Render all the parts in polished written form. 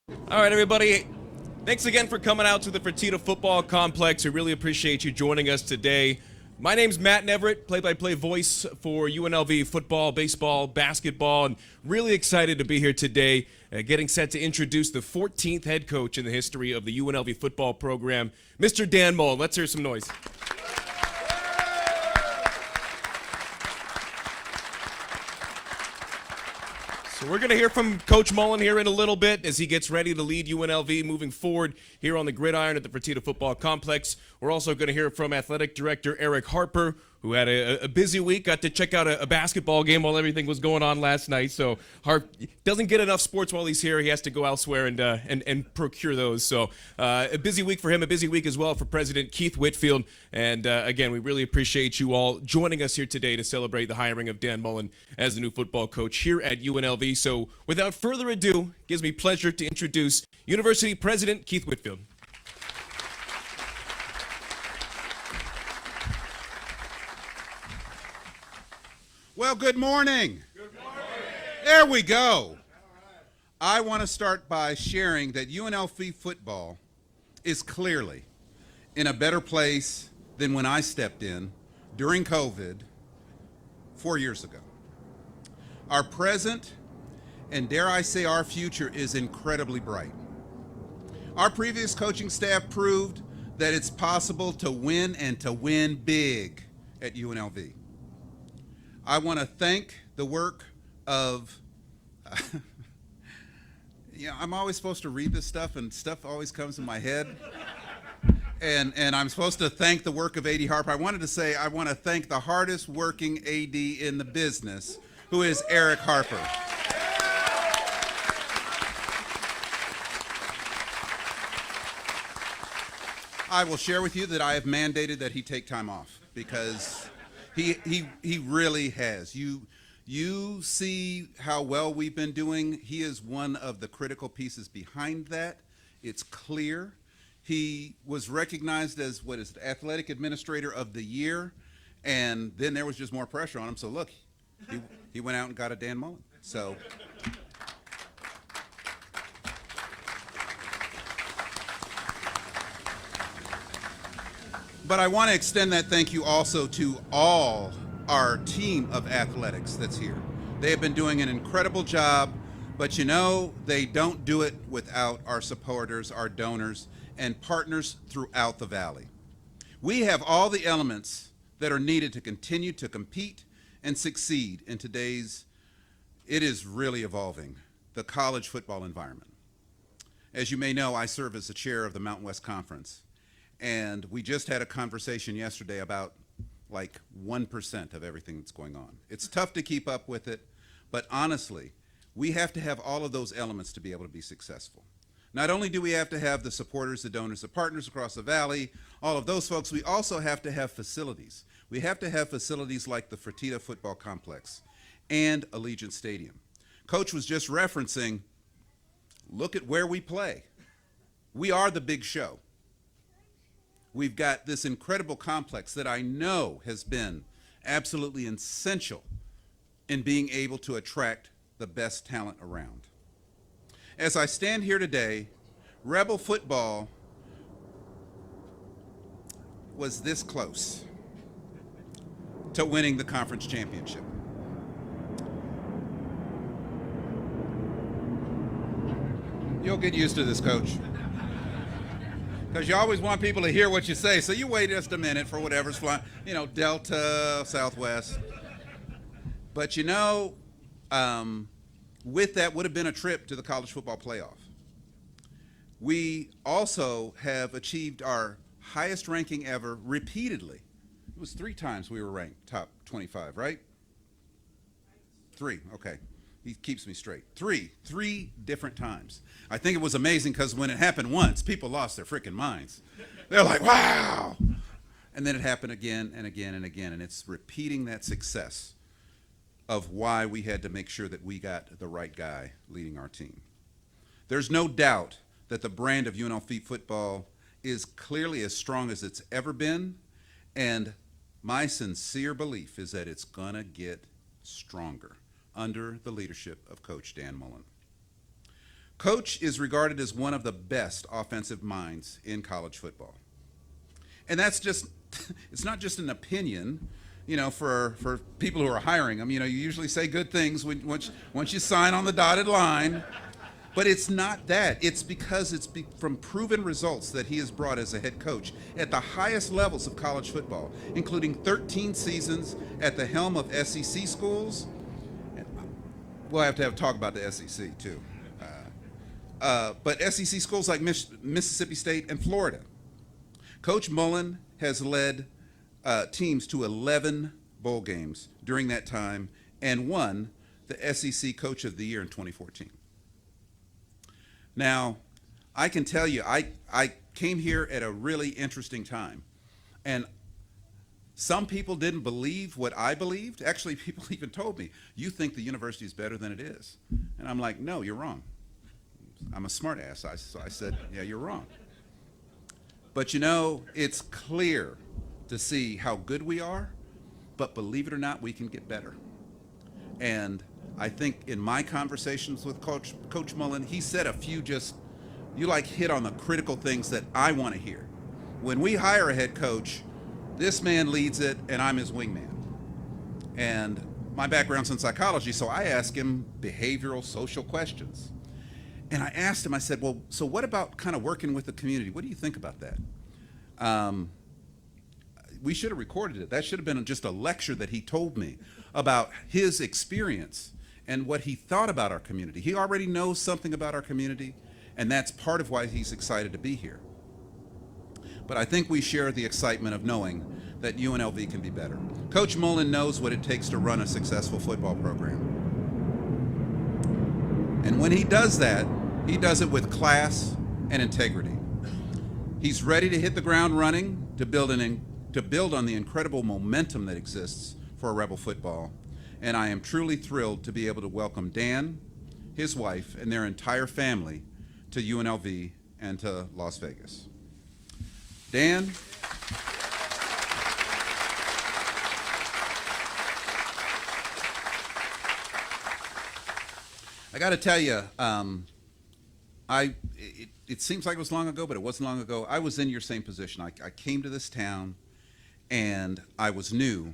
All right, everybody. Thanks again for coming out to the Fertitta Football Complex. We really appreciate you joining us today. My name's Matt Neverett, play-by-play voice for UNLV football, baseball, basketball, and really excited to be here today, getting set to introduce the 14th head coach in the history of the UNLV football program, Mr. Dan Mullen. Let's hear some noise. So we're going to hear from Coach Mullen here in a little bit as he gets ready to lead UNLV moving forward here on the gridiron at the Fertitta Football Complex. We're also going to hear from Athletic Director Eric Harper, who had a busy week, got to check out a basketball game while everything was going on last night. So Harp doesn't get enough sports while he's here. He has to go elsewhere and procure those. So a busy week for him, a busy week as well for President Keith Whitfield. And again, we really appreciate you all joining us here today to celebrate the hiring of Dan Mullen as the new football coach here at UNLV. So without further ado, it gives me pleasure to introduce University President Keith Whitfield. Well, good morning. Good morning. There we go. I want to start by sharing that UNLV football is clearly in a better place than when I stepped in during COVID 4 years ago. Our present, and dare I say our future, is incredibly bright. Our previous coaching staff proved that it's possible to win and to win big at UNLV. I want to thank the work of, I'm always supposed to read this stuff and stuff always comes in my head. And I'm supposed to thank the work of A.D. Harper. I wanted to say I want to thank the hardest working A.D. in the business, who is Eric Harper. I will share with you that I have mandated that he take time off because he really has. You see how well we've been doing. He is one of the critical pieces behind that. It's clear. He was recognized as Athletic Administrator of the Year, and then there was just more pressure on him. So look, he went out and got a Dan Mullen. So. But I want to extend that thank you also to all our team of athletics that's here. They have been doing an incredible job, but they don't do it without our supporters, our donors, and partners throughout the Valley. We have all the elements that are needed to continue to compete and succeed in today's, it is really evolving, the college football environment. As you may know, I serve as the chair of the Mountain West Conference. And we just had a conversation yesterday about like 1% of everything that's going on. It's tough to keep up with it, but honestly, we have to have all of those elements to be able to be successful. Not only do we have to have the supporters, the donors, the partners across the Valley, all of those folks, we also have to have facilities. We have to have facilities like the Fertitta Football Complex and Allegiant Stadium. Coach was just referencing, look at where we play. We are the big show. We've got this incredible complex that I know has been absolutely essential in being able to attract the best talent around. As I stand here today, Rebel football was this close to winning the conference championship. You'll get used to this, Coach. Because you always want people to hear what you say, so you wait just a minute for whatever's flying, Delta, Southwest. But with that would have been a trip to the college football playoff. We also have achieved our highest ranking ever repeatedly. It was 3 times we were ranked top 25, right? 3, okay. He keeps me straight. 3 different times. I think it was amazing because when it happened once, people lost their freaking minds. They're like, wow. And then it happened again and again and again. And it's repeating that success of why we had to make sure that we got the right guy leading our team. There's no doubt that the brand of UNLV football is clearly as strong as it's ever been. And my sincere belief is that it's going to get stronger under the leadership of Coach Dan Mullen. Coach is regarded as one of the best offensive minds in college football. And that's just, it's not just an opinion, for people who are hiring him. You usually say good things once you sign on the dotted line. But it's not that. It's because from proven results that he has brought as a head coach at the highest levels of college football, including 13 seasons at the helm of SEC schools. We'll have to talk about the SEC too. But SEC schools like Mississippi State and Florida. Coach Mullen has led teams to 11 bowl games during that time and won the SEC Coach of the Year in 2014. Now, I can tell you, I came here at a really interesting time. And some people didn't believe what I believed. Actually, people even told me, you think the university is better than it is. And I'm like, no, you're wrong. I'm a smart ass. So I said, yeah, you're wrong. But it's clear to see how good we are, but believe it or not, we can get better. And I think in my conversations with Coach Mullen, he said a few hit on the critical things that I want to hear. When we hire a head coach, this man leads it and I'm his wingman. And my background's in psychology, so I ask him behavioral, social questions. And I asked him, I said, well, so what about kind of working with the community? What do you think about that? We should have recorded it. That should have been just a lecture that he told me about his experience and what he thought about our community. He already knows something about our community, and that's part of why he's excited to be here. But I think we share the excitement of knowing that UNLV can be better. Coach Mullen knows what it takes to run a successful football program. And when he does that, he does it with class and integrity. He's ready to hit the ground running to build on the incredible momentum that exists for Rebel football. And I am truly thrilled to be able to welcome Dan, his wife, and their entire family to UNLV and to Las Vegas. Dan. I got to tell you, it seems like it was long ago, but it wasn't long ago. I was in your same position. I came to this town, and I was new,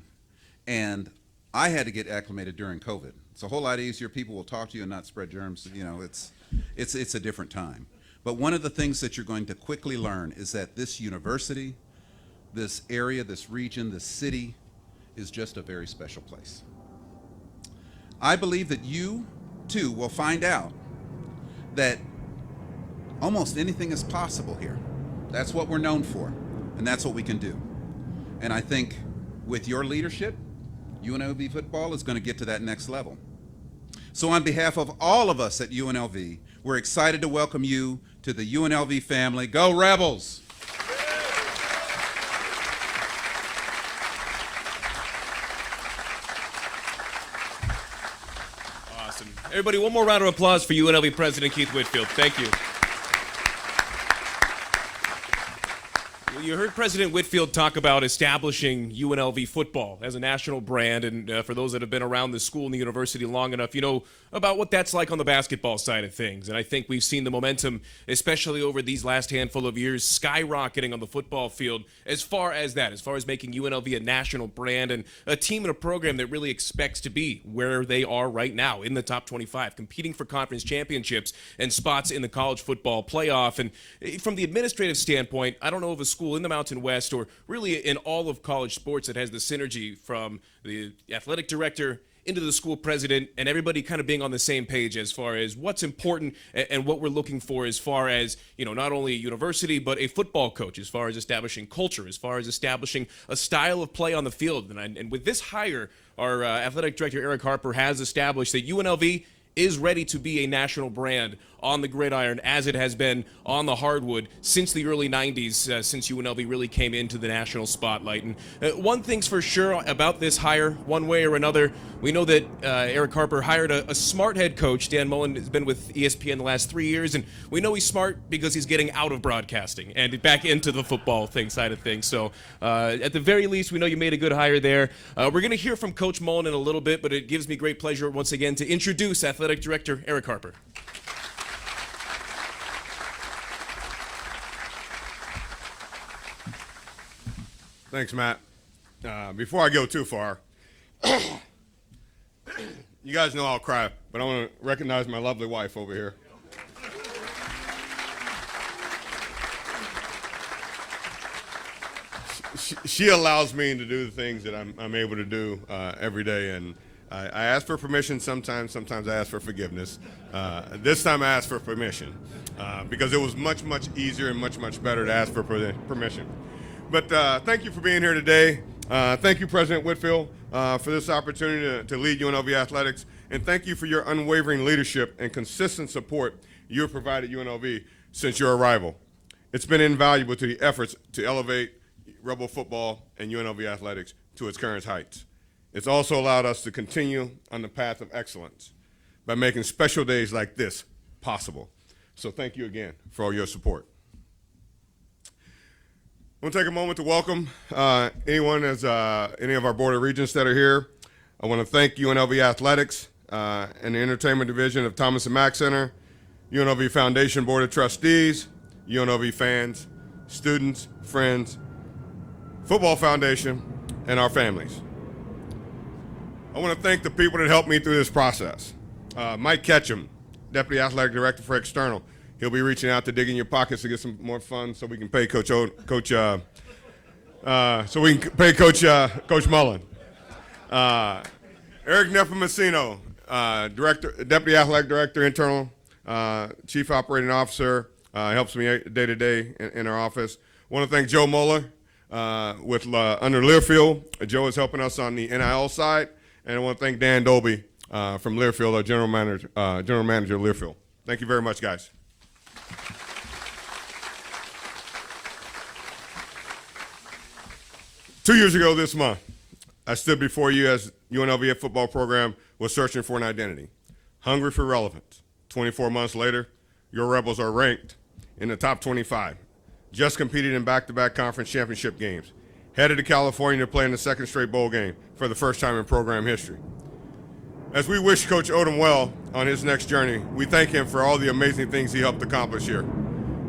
and I had to get acclimated during COVID. It's a whole lot easier. People will talk to you and not spread germs. It's a different time. But one of the things that you're going to quickly learn is that this university, this area, this region, this city is just a very special place. I believe that you, too, will find out that almost anything is possible here. That's what we're known for, and that's what we can do. And I think with your leadership, UNLV football is going to get to that next level. So on behalf of all of us at UNLV, we're excited to welcome you to the UNLV family. Go Rebels! Awesome. Everybody, one more round of applause for UNLV President Keith Whitfield. Thank you. You heard President Whitfield talk about establishing UNLV football as a national brand, and for those that have been around the school and the university long enough, you know about what that's like on the basketball side of things. And I think we've seen the momentum, especially over these last handful of years, skyrocketing on the football field as far as making UNLV a national brand and a team and a program that really expects to be where they are right now in the top 25, competing for conference championships and spots in the college football playoff. And from the administrative standpoint, I don't know of a school in the Mountain West or really in all of college sports that has the synergy from the athletic director into the school president and everybody kind of being on the same page as far as what's important and what we're looking for as far as, you know, not only a university, but a football coach, as far as establishing culture, as far as establishing a style of play on the field. And with this hire, our athletic director, Eric Harper, has established that UNLV is ready to be a national brand on the gridiron as it has been on the hardwood since the early 90s, since UNLV really came into the national spotlight. And one thing's for sure about this hire, one way or another, we know that Eric Harper hired a smart head coach. Dan Mullen has been with ESPN the last 3 years, and we know he's smart because he's getting out of broadcasting and back into the football side of things. So at the very least, we know you made a good hire there. We're going to hear from Coach Mullen in a little bit, but it gives me great pleasure once again to introduce Athletic Director Eric Harper. Thanks, Matt. Before I go too far, you guys know I'll cry, but I want to recognize my lovely wife over here. She allows me to do the things that I'm able to do every day, and I ask for permission sometimes I ask for forgiveness. This time I asked for permission because it was much easier and much better to ask for permission. But thank you for being here today. Thank you, President Whitfield, for this opportunity to lead UNLV athletics, and thank you for your unwavering leadership and consistent support you have provided UNLV since your arrival. It's been invaluable to the efforts to elevate Rebel football and UNLV athletics to its current heights. It's also allowed us to continue on the path of excellence by making special days like this possible. So thank you again for all your support. I want to take a moment to welcome any of our Board of Regents that are here. I want to thank UNLV Athletics and the Entertainment Division of Thomas & Mack Center, UNLV Foundation Board of Trustees, UNLV fans, students, friends, Football Foundation, and our families. I want to thank the people that helped me through this process. Mike Ketchum, Deputy Athletic Director for External. He'll be reaching out to dig in your pockets to get some more funds so we can pay Coach Mullen. Eric Nepomuceno, Deputy Athletic Director, Internal, Chief Operating Officer, helps me day to day in our office. I want to thank Joe Mullen under Learfield. Joe is helping us on the NIL side, and I want to thank Dan Dolby from Learfield, our General Manager of Learfield. Thank you very much, guys. Two years ago this month, I stood before you as UNLV football program was searching for an identity, hungry for relevance. 24 months later, your Rebels are ranked in the top 25, just competed in back-to-back conference championship games, headed to California to play in the second straight bowl game for the first time in program history. As we wish Coach Odom well on his next journey, we thank him for all the amazing things he helped accomplish here.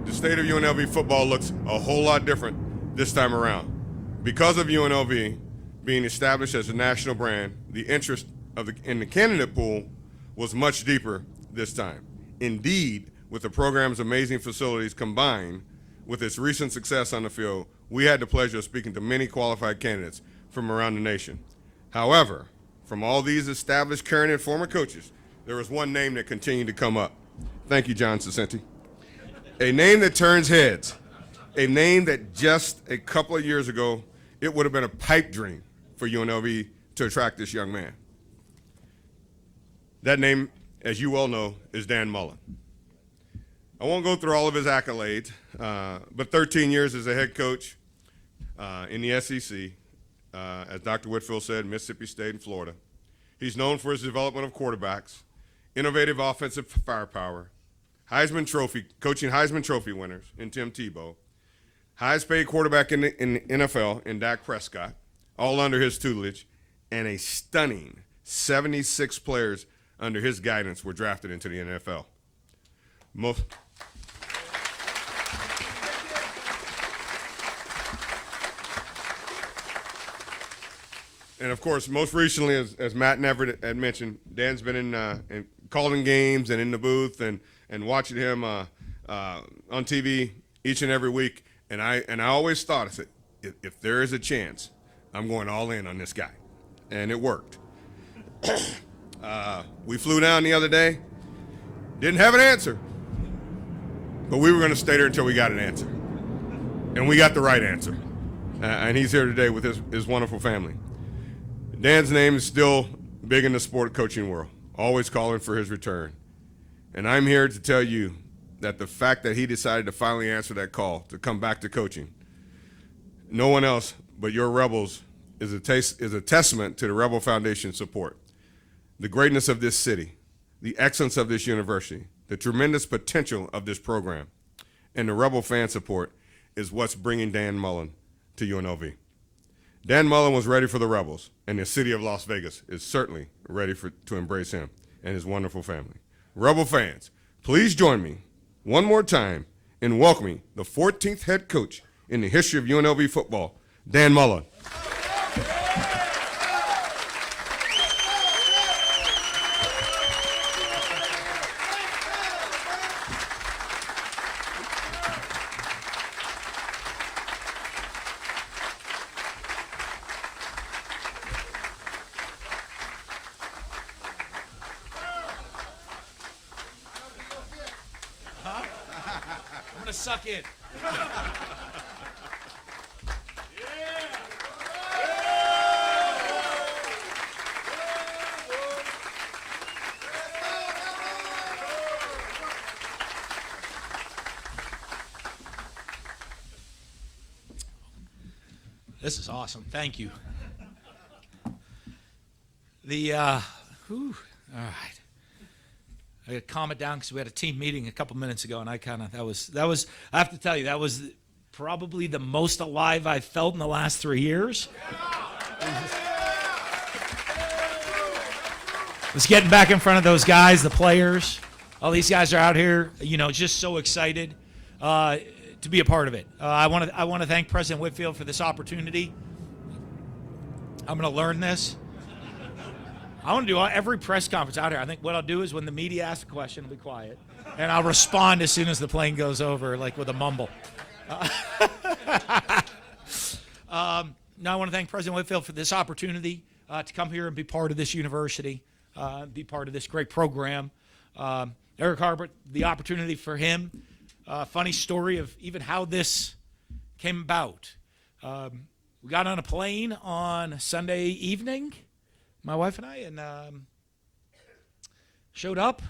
The state of UNLV football looks a whole lot different this time around. Because of UNLV being established as a national brand, the interest in the candidate pool was much deeper this time. Indeed, with the program's amazing facilities combined with its recent success on the field, we had the pleasure of speaking to many qualified candidates from around the nation. However, from all these established current and former coaches, there was one name that continued to come up. Thank you, John Cicenti. A name that turns heads. A name that just a couple of years ago, it would have been a pipe dream for UNLV to attract this young man. That name, as you well know, is Dan Mullen. I won't go through all of his accolades, but 13 years as a head coach in the SEC, as Dr. Whitfield said, Mississippi State and Florida. He's known for his development of quarterbacks, innovative offensive firepower, coaching Heisman Trophy winners in Tim Tebow, highest paid quarterback in the NFL in Dak Prescott, all under his tutelage, and a stunning 76 players under his guidance were drafted into the NFL. And of course, most recently, as Matt and Everett had mentioned, Dan's been in calling games and in the booth and watching him on TV each and every week. And I always thought, I said, if there is a chance, I'm going all in on this guy. And it worked. We flew down the other day, didn't have an answer. But we were going to stay there until we got an answer. And we got the right answer. And he's here today with his wonderful family. Dan's name is still big in the sport coaching world, always calling for his return. And I'm here to tell you that the fact that he decided to finally answer that call to come back to coaching, no one else but your Rebels is a testament to the Rebel Foundation support, the greatness of this city, the excellence of this university, the tremendous potential of this program, and the Rebel fan support is what's bringing Dan Mullen to UNLV. Dan Mullen was ready for the Rebels, and the city of Las Vegas is certainly ready to embrace him and his wonderful family. Rebel fans, please join me one more time in welcoming the 14th head coach in the history of UNLV football, Dan Mullen. I'm going to suck in. This is awesome. Thank you. All right. I got to calm it down because we had a team meeting a couple minutes ago, and I have to tell you, that was probably the most alive I've felt in the last 3 years. Was getting back in front of those guys, the players. All these guys are out here, just so excited to be a part of it. I want to thank President Whitfield for this opportunity. I'm going to learn this. I want to do every press conference out here. I think what I'll do is when the media asks a question, I'll be quiet, and I'll respond as soon as the plane goes over, like with a mumble. Now I want to thank President Whitfield for this opportunity to come here and be part of this university, be part of this great program. Eric Harper, the opportunity for him. Funny story of even how this came about. We got on a plane on Sunday evening, my wife and I, and showed up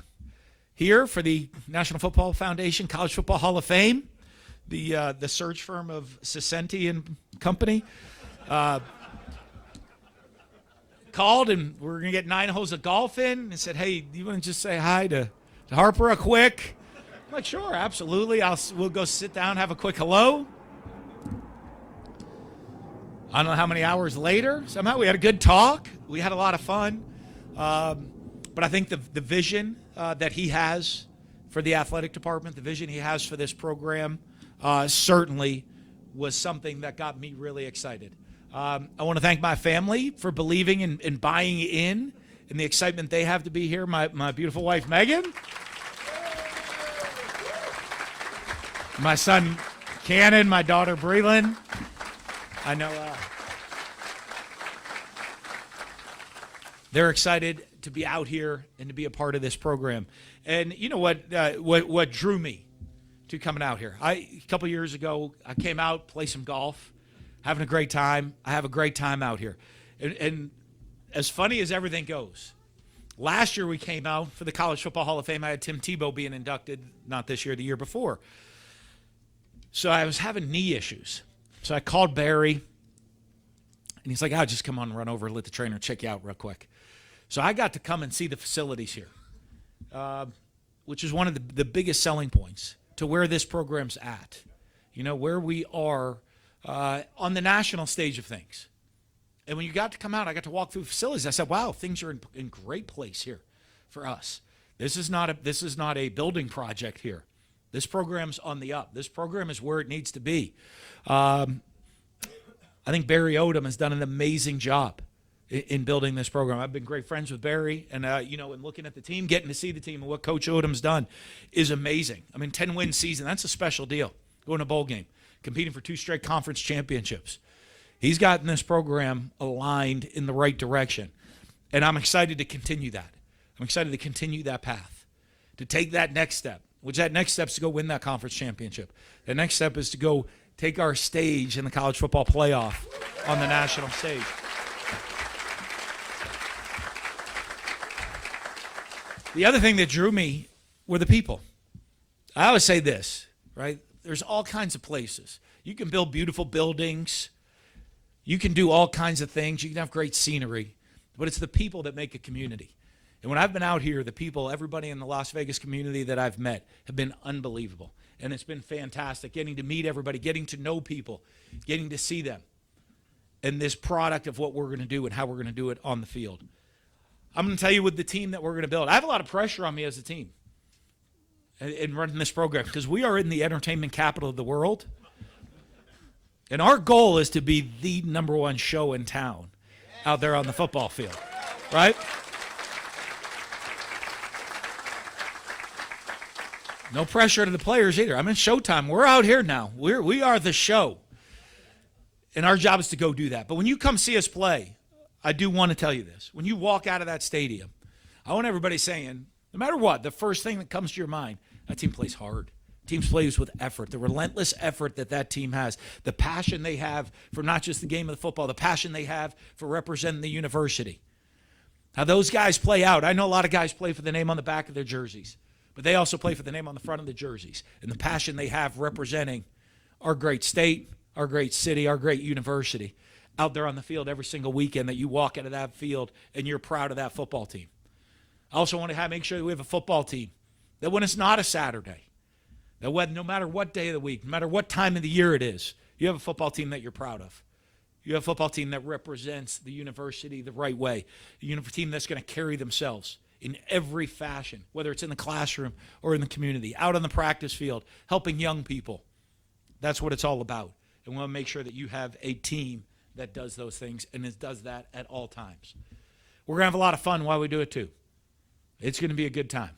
here for the National Football Foundation College Football Hall of Fame, the search firm of Cicenti and Company. Called, and we were going to get 9 holes of golf in, and said, hey, do you want to just say hi to Harper a quick? I'm like, sure, absolutely. We'll go sit down, have a quick hello. I don't know how many hours later, somehow we had a good talk. We had a lot of fun. But I think the vision that he has for the athletic department, the vision he has for this program, certainly was something that got me really excited. I want to thank my family for believing and buying in the excitement they have to be here. My beautiful wife, Megan. My son, Cannon, my daughter, Breland. I know they're excited to be out here and to be a part of this program. And you know what drew me to coming out here? A couple years ago, I came out, played some golf, having a great time. I have a great time out here. And as funny as everything goes, last year we came out for the College Football Hall of Fame. I had Tim Tebow being inducted, not this year, the year before. So I was having knee issues. So I called Barry, and he's like, just come on, run over, let the trainer check you out real quick. So I got to come and see the facilities here, which is one of the biggest selling points to where this program's at, where we are on the national stage of things. And when you got to come out, I got to walk through facilities. I said, wow, things are in great place here for us. This is not a building project here. This program's on the up. This program is where it needs to be. I think Barry Odom has done an amazing job in building this program. I've been great friends with Barry, and and looking at the team, getting to see the team and what Coach Odom's done is amazing. 10-win season, that's a special deal. Going to a bowl game, competing for 2 straight conference championships. He's gotten this program aligned in the right direction, and I'm excited to continue that. I'm excited to continue that path, to take that next step. Which that next step is to go win that conference championship. The next step is to go take our stage in the college football playoff on the national stage. The other thing that drew me were the people. I always say this, right? There's all kinds of places. You can build beautiful buildings. You can do all kinds of things. You can have great scenery. But it's the people that make a community. And when I've been out here, the people, everybody in the Las Vegas community that I've met have been unbelievable. And it's been fantastic getting to meet everybody, getting to know people, getting to see them, and this product of what we're going to do and how we're going to do it on the field. I'm going to tell you with the team that we're going to build. I have a lot of pressure on me as a team in running this program because we are in the entertainment capital of the world. And our goal is to be the number one show in town out there on the football field, right? No pressure to the players either. I'm in showtime. We're out here now. We are the show. And our job is to go do that. But when you come see us play, I do want to tell you this. When you walk out of that stadium, I want everybody saying, no matter what, the first thing that comes to your mind, that team plays hard. Team plays with effort, the relentless effort that team has, the passion they have for not just the game of the football, the passion they have for representing the university. How those guys play out. I know a lot of guys play for the name on the back of their jerseys, but they also play for the name on the front of the jerseys and the passion they have representing our great state, our great city, our great university out there on the field every single weekend that you walk out of that field and you're proud of that football team. I also want to make sure that we have a football team that when it's not a Saturday, that no matter what day of the week, no matter what time of the year it is, you have a football team that you're proud of. You have a football team that represents the university the right way, a team that's going to carry themselves in every fashion, whether it's in the classroom or in the community, out on the practice field, helping young people. That's what it's all about. And we want to make sure that you have a team that does those things and does that at all times. We're going to have a lot of fun while we do it too. It's going to be a good time.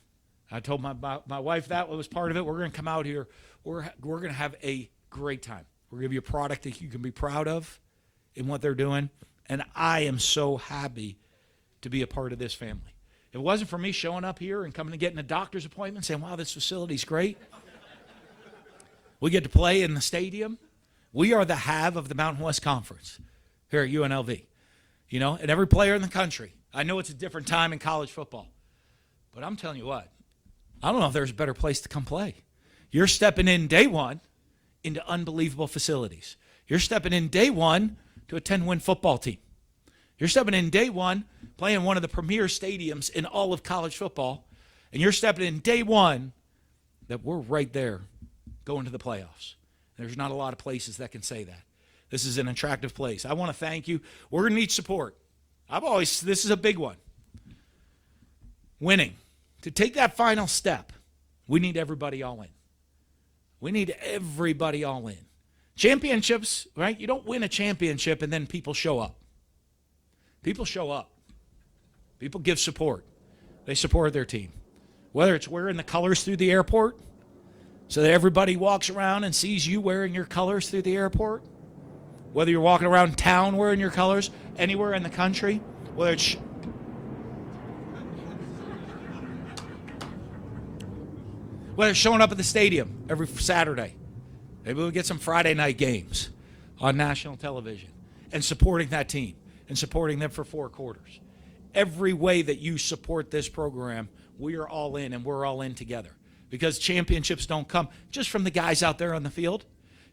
I told my wife that was part of it. We're going to come out here. We're going to have a great time. We're going to give you a product that you can be proud of in what they're doing. And I am so happy to be a part of this family. If it wasn't for me showing up here and coming and getting a doctor's appointment saying, wow, this facility's great. We get to play in the stadium. We are the have of the Mountain West Conference here at UNLV. You know, and every player in the country. I know it's a different time in college football. But I'm telling you what. I don't know if there's a better place to come play. You're stepping in day one into unbelievable facilities. You're stepping in day one to a 10-win football team. You're stepping in day one playing one of the premier stadiums in all of college football. And you're stepping in day one that we're right there going to the playoffs. There's not a lot of places that can say that. This is an attractive place. I want to thank you. We're going to need support. This is a big one. Winning. To take that final step, we need everybody all in. We need everybody all in. Championships, right? You don't win a championship and then people show up. People show up. People give support. They support their team. Whether it's wearing the colors through the airport so that everybody walks around and sees you wearing your colors through the airport, whether you're walking around town wearing your colors, anywhere in the country, whether it's showing up at the stadium every Saturday. Maybe we'll get some Friday night games on national television and supporting that team and supporting them for 4 quarters. Every way that you support this program, we are all in and we're all in together. Because championships don't come just from the guys out there on the field.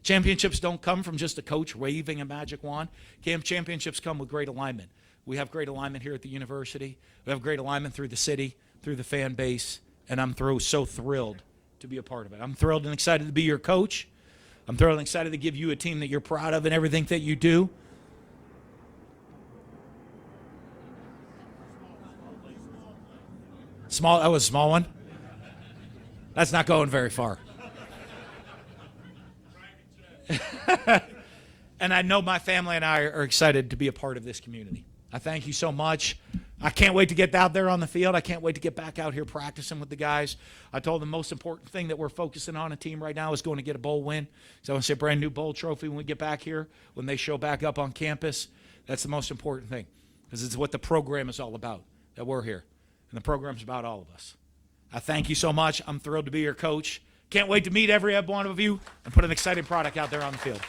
Championships don't come from just a coach waving a magic wand. Championships come with great alignment. We have great alignment here at the university. We have great alignment through the city, through the fan base, and I'm so thrilled to be a part of it. I'm thrilled and excited to be your coach. I'm thrilled and excited to give you a team that you're proud of in everything that you do. That was a small one? That's not going very far. And I know my family and I are excited to be a part of this community. I thank you so much. I can't wait to get out there on the field. I can't wait to get back out here practicing with the guys. I told them the most important thing that we're focusing on a team right now is going to get a bowl win. So I want to see a brand new bowl trophy when we get back here, when they show back up on campus. That's the most important thing because it's what the program is all about, that we're here. And the program's about all of us. I thank you so much. I'm thrilled to be your coach. Can't wait to meet every one of you and put an exciting product out there on the field.